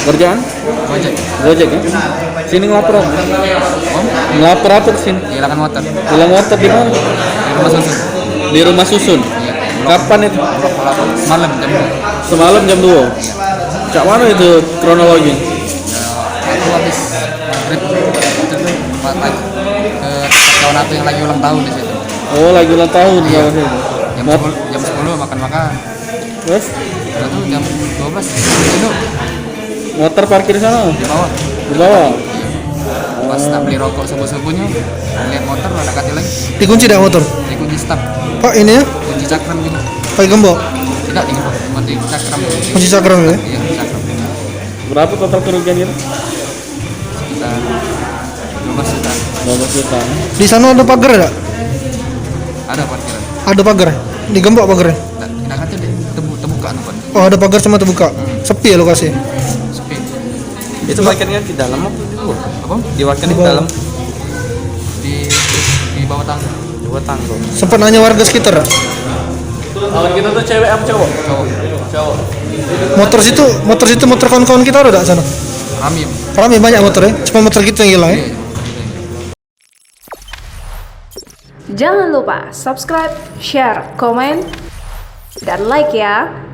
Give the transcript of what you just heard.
Kerjaan? Gojek ya? Sini ngelapor apa? Ngelapor apa kesini? Hilangan motor. Hilang motor di mana? Di rumah susun. Di rumah susun? Kapan itu? Semalam jam 2. Semalam jam 2? Cak mana itu kronologi? Aku habis trip ke kawan aku yang lagi ulang tahun di situ. Oh, lagi ulang tahun di bawah situ. Jam 10 makan-makan. Terus? Lalu jam 12 minum Motor parkir di sana? di bawah. Di bawah? Pas tak beli rokok subuh-subuhnya, lihat motor ada kati lagi. Dikunci dah motor? Dikunci stop. Pak ini ya? Kunci cakram gitu. Pakai gembok? Tidak digembok, kunci cakram. Kunci cakram ya? Iya, cakram. Berapa total kerugian itu? Sekitar 12 juta. 12 juta. Di sana ada pagar enggak? Ada parkiran. Ada pagar? Digembok pagarnya? Tidak kata deh, terbuka kan. Oh, ada pagar sama terbuka. Sepi ya lokasi. Sepi. Itu parkirnya di dalam apa? Apa? Diparkir di Di bawah. dalam? Di bawah tangga. Di bawah tangga. Sempat nanya warga sekitar enggak? Lawan kita tuh cewek apa cowok? Cowok. Cowok. Motor situ motor kawan-kawan kita ada enggak sana? Rame. Rame banyak motor ya? Cuma motor kita yang hilang ya? Iya. Jangan lupa subscribe, share, komen, dan like ya.